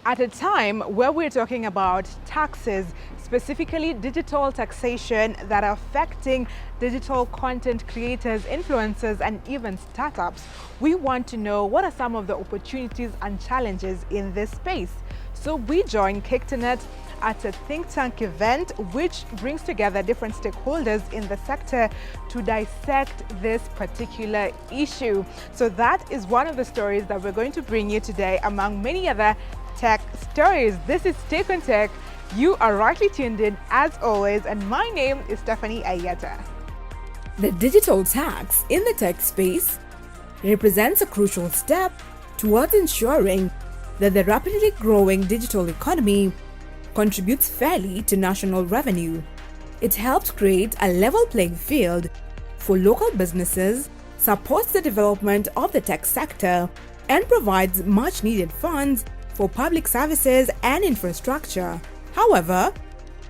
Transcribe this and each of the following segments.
At a time where we're talking about taxes, specifically digital taxation that are affecting digital content creators, influencers, and even startups, we want to know what are some of the opportunities and challenges in this space. So we joined KBC at a think tank event which brings together different stakeholders in the sector to dissect this particular issue. So that is one of the stories that we're going to bring you today, among many other tech stories. This is Take on Tech. You are rightly tuned in as always, and my name is Stephanie Ayeta. The digital tax in the tech space represents a crucial step towards ensuring that the rapidly growing digital economy contributes fairly to national revenue. It helps create a level playing field for local businesses, supports the development of the tech sector, and provides much needed funds for public services and infrastructure. However,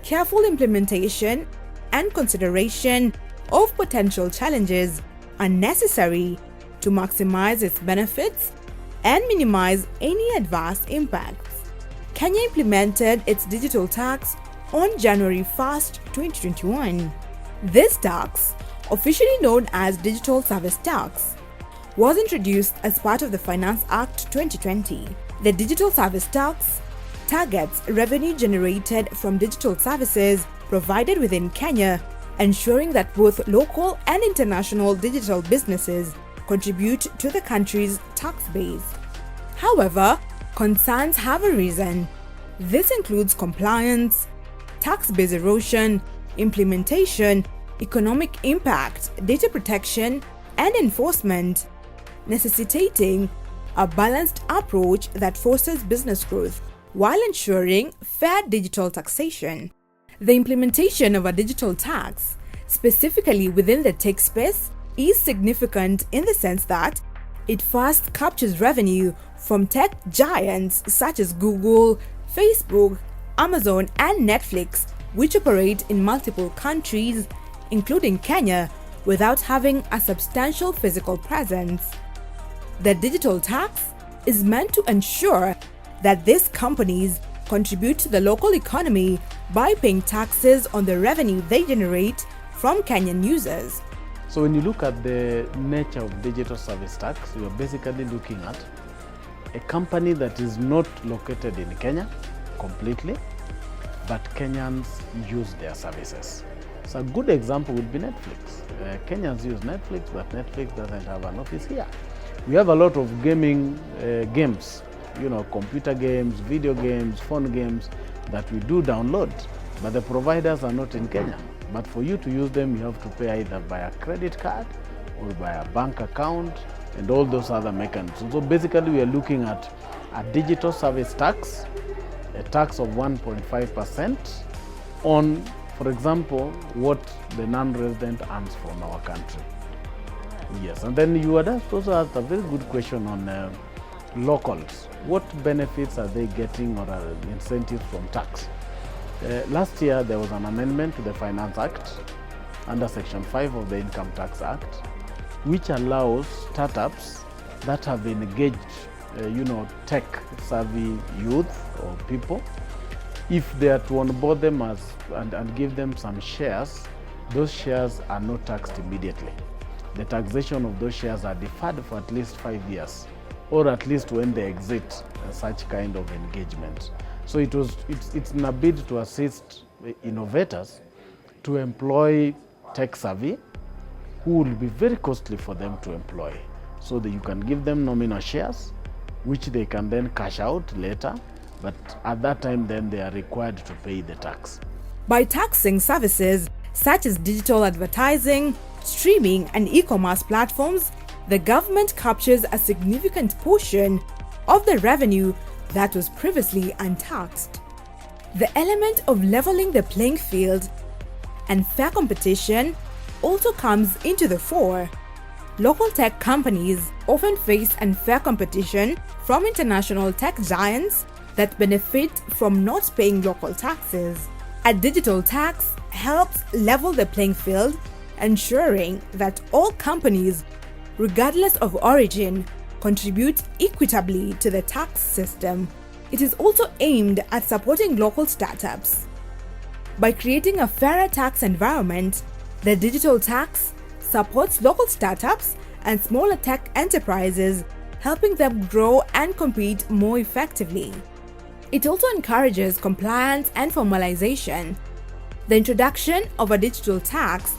careful implementation and consideration of potential challenges are necessary to maximize its benefits and minimize any adverse impacts. Kenya implemented its digital tax on January 1st, 2021. This tax, officially known as Digital Service Tax, was introduced as part of the Finance Act 2020. The Digital Service Tax targets revenue generated from digital services provided within Kenya, ensuring that both local and international digital businesses contribute to the country's tax base. However, concerns have arisen. This includes compliance, tax base erosion, implementation, economic impact, data protection, and enforcement, necessitating a balanced approach that fosters business growth while ensuring fair digital taxation. The implementation of a digital tax, specifically within the tech space, is significant in the sense that it first captures revenue from tech giants such as Google, Facebook, Amazon, and Netflix, which operate in multiple countries, including Kenya, without having a substantial physical presence. The digital tax is meant to ensure that these companies contribute to the local economy by paying taxes on the revenue they generate from Kenyan users. So when you look at the nature of digital service tax, you are basically looking at a company that is not located in Kenya completely, but Kenyans use their services. So a good example would be Netflix. Kenyans use Netflix, but Netflix doesn't have an office here. We have a lot of gaming games, computer games, video games, phone games that we do download, but the providers are not in Kenya. But for you to use them, you have to pay either by a credit card or by a bank account and all those other mechanisms. So basically, we are looking at a digital service tax, a tax of 1.5% on, for example, what the non-resident earns from our country. Yes, and then you had also asked a very good question on locals. What benefits are they getting or are incentives from tax? Last year, there was an amendment to the Finance Act under Section 5 of the Income Tax Act, which allows startups that have engaged, tech-savvy youth or people, if they are to onboard them and give them some shares, those shares are not taxed immediately. The taxation of those shares are deferred for at least 5 years, or at least when they exit such kind of engagement. So it's in a bid to assist innovators to employ tech savvy, who will be very costly for them to employ, so that you can give them nominal shares, which they can then cash out later, but at that time then they are required to pay the tax. By taxing services such as digital advertising, streaming, and e-commerce platforms, the government captures a significant portion of the revenue that was previously untaxed. The element of leveling the playing field and fair competition also comes into the fore. Local tech companies often face unfair competition from international tech giants that benefit from not paying local taxes. A digital tax helps level the playing field, ensuring that all companies, regardless of origin, contribute equitably to the tax system. It is also aimed at supporting local startups. By creating a fairer tax environment, the digital tax supports local startups and smaller tech enterprises, helping them grow and compete more effectively. It also encourages compliance and formalization. The introduction of a digital tax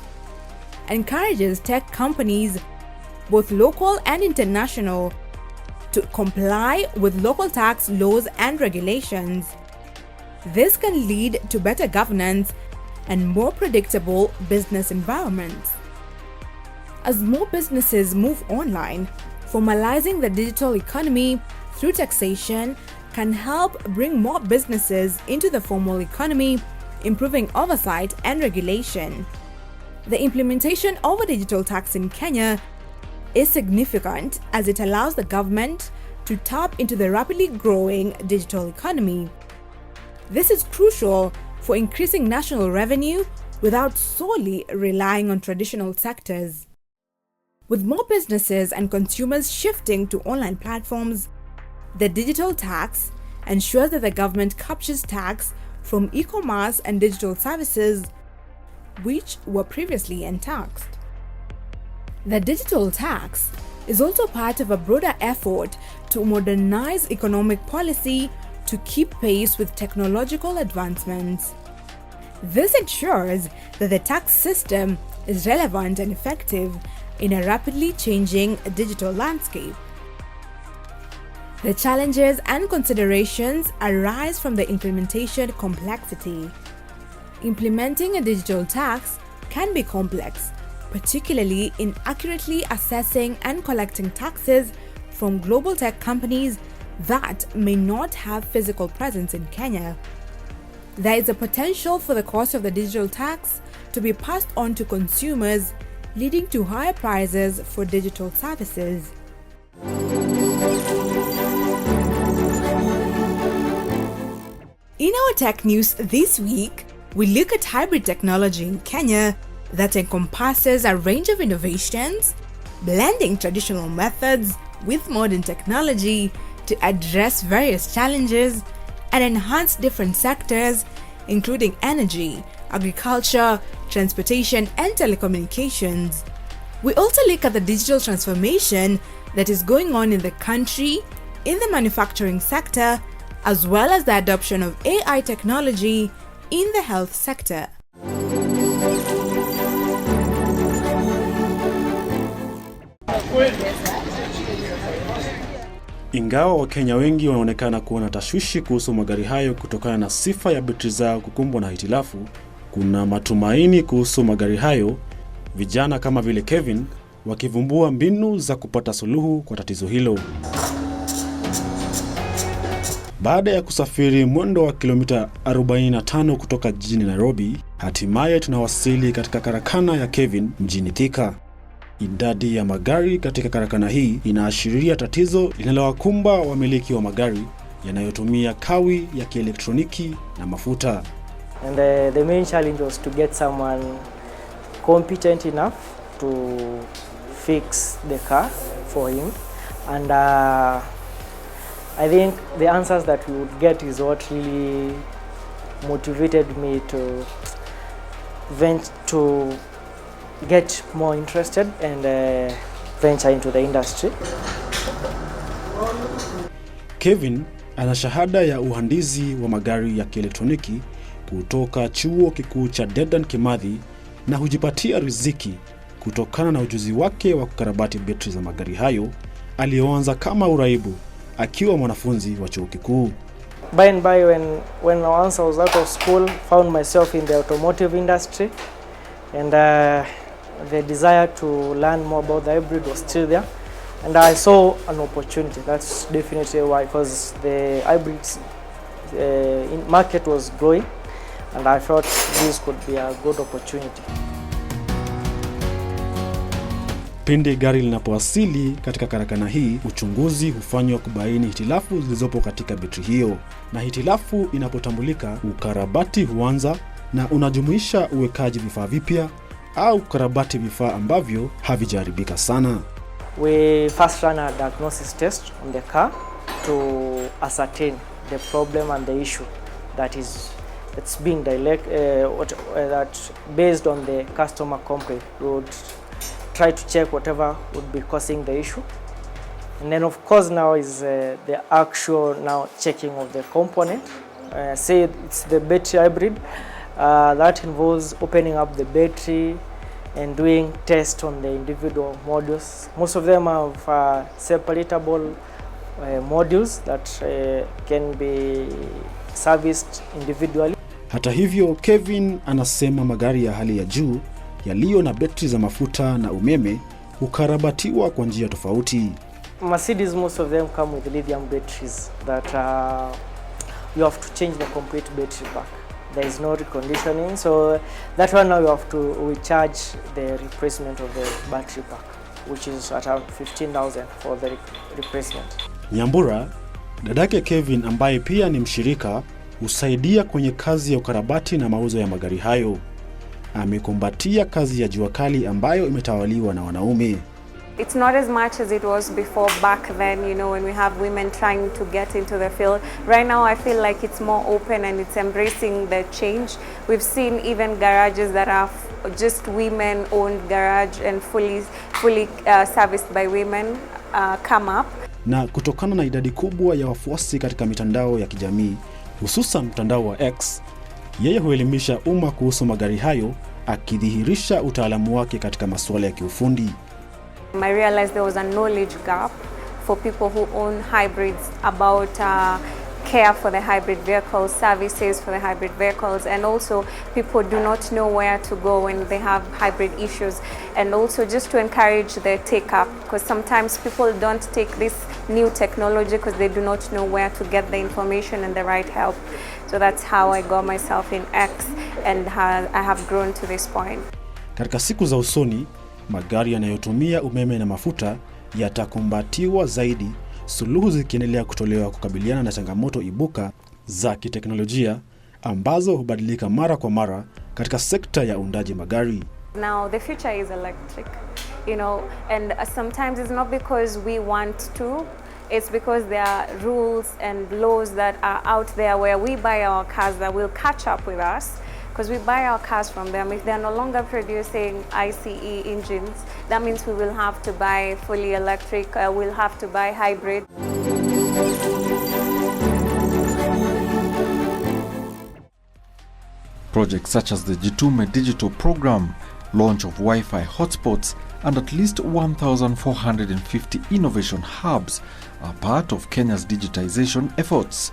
encourages tech companies, both local and international, to comply with local tax laws and regulations. This can lead to better governance and more predictable business environments. As more businesses move online, formalizing the digital economy through taxation can help bring more businesses into the formal economy, improving oversight and regulation. The implementation of a digital tax in Kenya is significant as it allows the government to tap into the rapidly growing digital economy. This is crucial for increasing national revenue without solely relying on traditional sectors. With more businesses and consumers shifting to online platforms, the digital tax ensures that the government captures tax from e-commerce and digital services which were previously untaxed. The digital tax is also part of a broader effort to modernize economic policy to keep pace with technological advancements. This ensures that the tax system is relevant and effective in a rapidly changing digital landscape. The challenges and considerations arise from the implementation complexity. Implementing a digital tax can be complex, particularly in accurately assessing and collecting taxes from global tech companies that may not have physical presence in Kenya. There is a potential for the cost of the digital tax to be passed on to consumers, leading to higher prices for digital services. In our tech news this week, we look at hybrid technology in Kenya that encompasses a range of innovations, blending traditional methods with modern technology to address various challenges and enhance different sectors, including energy, agriculture, transportation, and telecommunications. We also look at the digital transformation that is going on in the country, in the manufacturing sector, as well as the adoption of AI technology in the health sector. Ingawa Wakenya wengi wanaonekana kuwa na tashwishi kuhusu magari hayo kutokana na sifa ya betri zao kukumbwa na hitilafu, kuna matumaini kuhusu magari hayo, vijana kama vile Kevin wakivumbua mbinu za kupata suluhu kwa tatizo hilo. Baada ya kusafiri mwendo wa kilomita 45 kutoka jijini Nairobi, hatimaye tunawasili katika karakana ya Kevin mjini Thika. Idadi ya magari katika karakana hii inaashiria tatizo linalowakumba wamiliki wa magari yanayotumia kawi ya kielektroniki na mafuta. And the main challenge was to get someone competent enough to fix the car for him. And I think the answers that we would get is what really motivated me to get more interested and venture into the industry. Kevin ana shahada ya uhandisi wa magari ya kielektroniki kutoka chuo kikuu cha Dedan Kimathi na hujipatia riziki kutokana na ujuzi wake wa kukarabati betri za magari hayo aliyoanza kama uraibu akiwa mwanafunzi wa chuo kikuu. By and by, when once I was out of school, found myself in the automotive industry, and the desire to learn more about the hybrid was still there, and I saw an opportunity. That's definitely why, because the hybrid market was growing, and I thought this could be a good opportunity. Pindi gari linapowasili katika karakana hii, uchunguzi hufanywa kubaini hitilafu zilizopo katika betri hiyo, na hitilafu inapotambulika, ukarabati huanza na unajumuisha uwekaji vifaa vipya au kukarabati vifaa ambavyo havijaharibika sana. We first run a diagnosis test on the car to ascertain the problem and the issue that's being that based on the customer complaint. We would try to check whatever would be causing the issue. And then of course now is the actual now checking of the component. Say it's the battery hybrid, that involves opening up the battery and doing tests on the individual modules. Most of them have separatable modules that can be serviced individually. Hata hivyo, Kevin anasema magari ya hali ya juu yaliyo na betri za mafuta na umeme hukarabatiwa kwa njia tofauti. Mercedes, most of them come with lithium batteries that you have to change the complete battery pack. There is no reconditioning, so that one now you have to recharge the replacement of the battery pack, which is around 15,000 for the replacement. Nyambura, dadake Kevin ambaye pia ni mshirika, husaidia kwenye kazi ya ukarabati na mauzo ya magari hayo. Amekumbatia kazi ya jua kali ambayo imetawaliwa na wanaume. It's not as much as it was before back then, you know, when we have women trying to get into the field. Right now I feel like it's more open and it's embracing the change. We've seen even garages that are just women-owned garage and fully serviced by women come up. Na kutokana na idadi kubwa ya wafuasi katika mitandao ya kijamii, hususan mtandao wa X, yeye huelimisha umma kuhusu magari hayo, akidhihirisha utaalamu wake katika masuala ya kiufundi. I realized there was a knowledge gap for people who own hybrids about care for the hybrid vehicles, services for the hybrid vehicles, and also people do not know where to go when they have hybrid issues, and also just to encourage the take-up, because sometimes people don't take this new technology because they do not know where to get the information and the right help. So that's how I got myself in X and I have grown to this point. Katika siku za usoni, magari yanayotumia umeme na mafuta yatakumbatiwa zaidi, suluhu zikiendelea kutolewa kukabiliana na changamoto ibuka za kiteknolojia ambazo hubadilika mara kwa mara katika sekta ya uundaji magari. Now the future is electric, you know, and sometimes it's not because we want to, it's because there are rules and laws that are out there where we buy our cars that will catch up with us. Because we buy our cars from them. If they're no longer producing ICE engines, that means we will have to buy fully electric, we'll have to buy hybrid. Projects such as the Jitume Digital Program, launch of Wi-Fi hotspots, and at least 1,450 innovation hubs are part of Kenya's digitization efforts.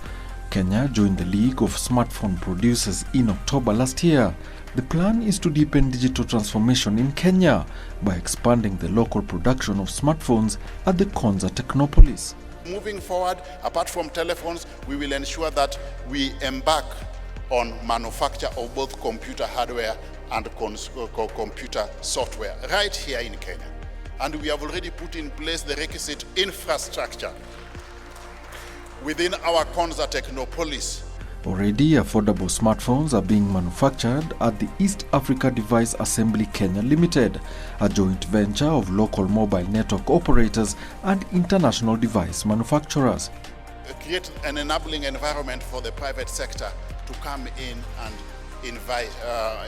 Kenya joined the League of Smartphone Producers in October last year. The plan is to deepen digital transformation in Kenya by expanding the local production of smartphones at the Konza Technopolis. Moving forward, apart from telephones, we will ensure that we embark on manufacture of both computer hardware and computer software right here in Kenya. And we have already put in place the requisite infrastructure within our Konza Technopolis. Already, affordable smartphones are being manufactured at the East Africa Device Assembly Kenya Limited, a joint venture of local mobile network operators and international device manufacturers. Create an enabling environment for the private sector to come in and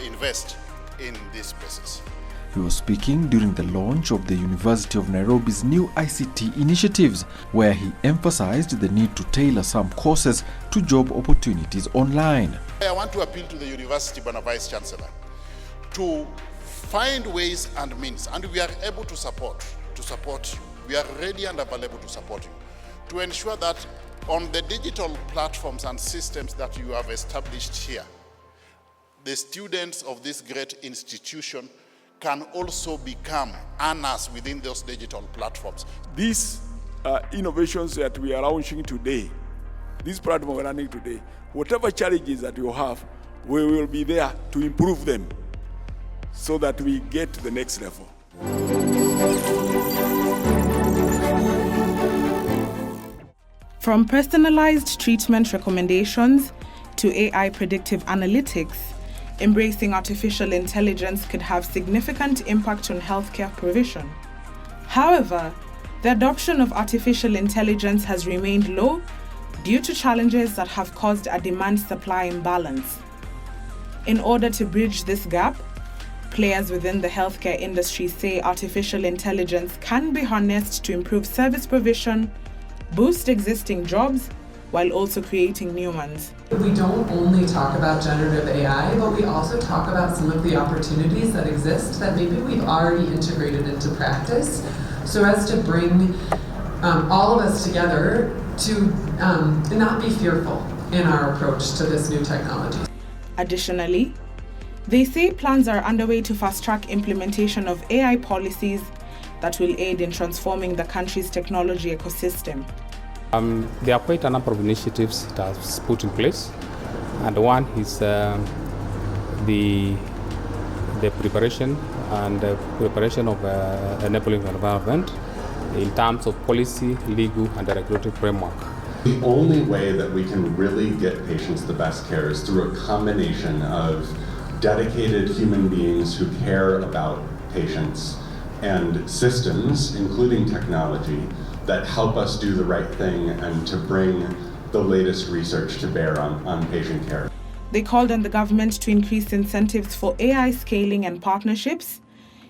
invest in these spaces. He was speaking during the launch of the University of Nairobi's new ICT initiatives, where he emphasized the need to tailor some courses to job opportunities online. I want to appeal to the University, Bwana Vice Chancellor, to find ways and means, and we are able to support you. We are ready and available to support you, to ensure that on the digital platforms and systems that you have established here, the students of this great institution can also become earners within those digital platforms. These innovations that we are launching today, this platform we're running today, whatever challenges that you have, we will be there to improve them so that we get to the next level. From personalized treatment recommendations to AI predictive analytics, embracing artificial intelligence could have significant impact on healthcare provision. However, the adoption of artificial intelligence has remained low due to challenges that have caused a demand-supply imbalance. In order to bridge this gap, players within the healthcare industry say artificial intelligence can be harnessed to improve service provision, boost existing jobs, while also creating new ones. We don't only talk about generative AI, but we also talk about some of the opportunities that exist that maybe we've already integrated into practice, so as to bring all of us together to not be fearful in our approach to this new technology. Additionally, they say plans are underway to fast-track implementation of AI policies that will aid in transforming the country's technology ecosystem. There are quite a number of initiatives that are put in place, and one is the preparation of enabling environment in terms of policy, legal, and the regulatory framework. The only way that we can really get patients the best care is through a combination of dedicated human beings who care about patients and systems, including technology, that help us do the right thing and to bring the latest research to bear on patient care. They called on the government to increase incentives for AI scaling and partnerships,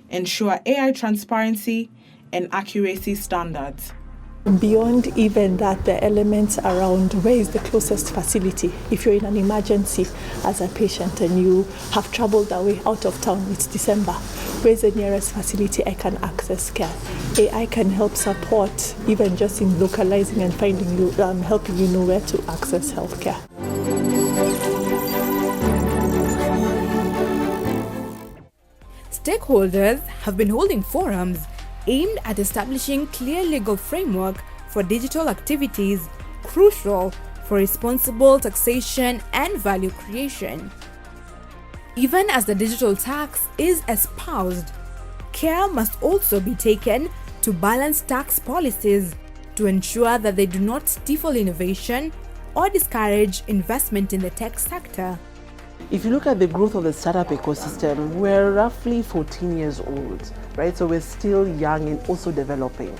ensure AI transparency and accuracy standards. Beyond even that, the elements around where is the closest facility. If you're in an emergency as a patient and you have traveled away out of town, it's December, where's the nearest facility I can access care? AI can help support even just in localizing and finding you, helping you know where to access healthcare. Stakeholders have been holding forums aimed at establishing clear legal framework for digital activities crucial for responsible taxation and value creation. Even as the digital tax is espoused, care must also be taken to balance tax policies to ensure that they do not stifle innovation or discourage investment in the tech sector. If you look at the growth of the startup ecosystem, we're roughly 14 years old, right? So we're still young and also developing.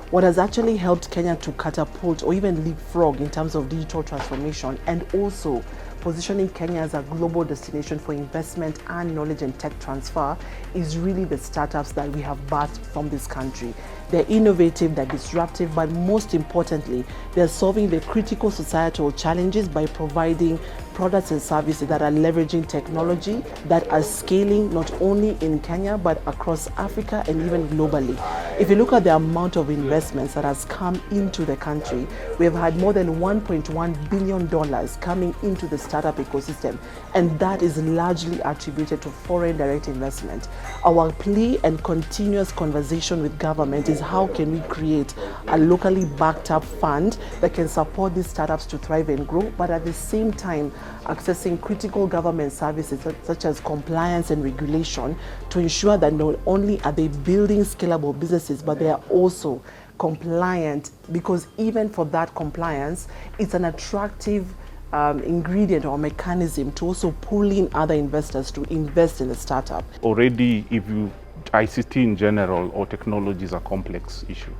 What has actually helped Kenya to catapult or even leapfrog in terms of digital transformation and also positioning Kenya as a global destination for investment and knowledge and tech transfer is really the startups that we have birthed from this country. They're innovative, they're disruptive, but most importantly, they're solving the critical societal challenges by providing products and services that are leveraging technology that are scaling not only in Kenya but across Africa and even globally. If you look at the amount of investments that has come into the country, we have had more than $1.1 billion coming into the startup ecosystem, and that is largely attributed to foreign direct investment. Our plea and continuous conversation with government is how can we create a locally backed up fund that can support these startups to thrive and grow, but at the same time accessing critical government services such as compliance and regulation to ensure that not only are they building scalable businesses, but they are also compliant, because even for that compliance, it's an attractive ingredient or mechanism to also pull in other investors to invest in a startup. Already, ICT in general or technology is a complex issue.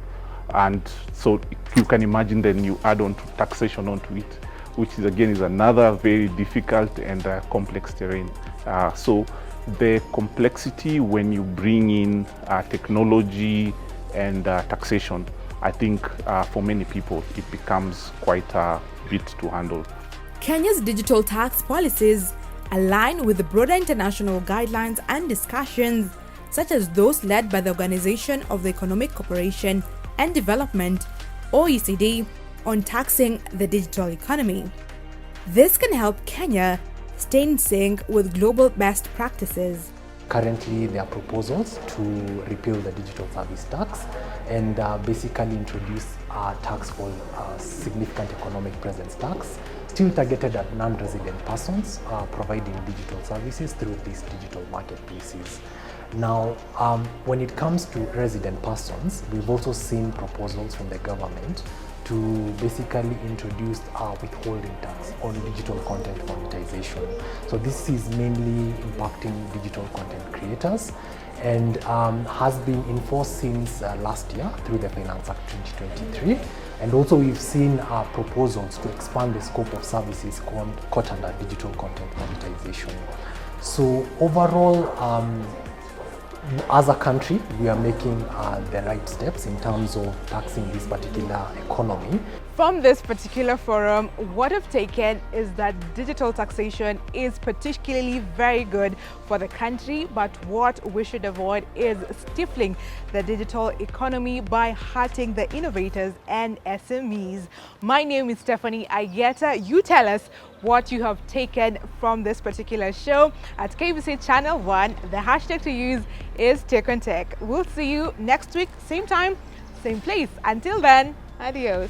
And so you can imagine then you add on to taxation onto it, which is again is another very difficult and complex terrain. So the complexity when you bring in technology and taxation, I think for many people it becomes quite a bit to handle. Kenya's digital tax policies align with the broader international guidelines and discussions, such as those led by the Organization of the Economic Cooperation and Development, OECD, on taxing the digital economy. This can help Kenya stay in sync with global best practices. Currently, there are proposals to repeal the digital service tax and basically introduce a tax called significant economic presence tax, still targeted at non-resident persons providing digital services through these digital marketplaces. Now, when it comes to resident persons, we've also seen proposals from the government to basically introduce withholding tax on digital content monetization. So this is mainly impacting digital content creators and has been enforced since last year through the Finance Act 2023. And also we've seen proposals to expand the scope of services caught under digital content monetization. So overall, as a country, we are making the right steps in terms of taxing this particular economy. From this particular forum, what I've taken is that digital taxation is particularly very good for the country, but what we should avoid is stifling the digital economy by hurting the innovators and SMEs. My name is Stephanie Ayeta. You tell us what you have taken from this particular show at KBC Channel 1. The hashtag to use is Tech on Tech. We'll see you next week, same time, same place. Until then, adios.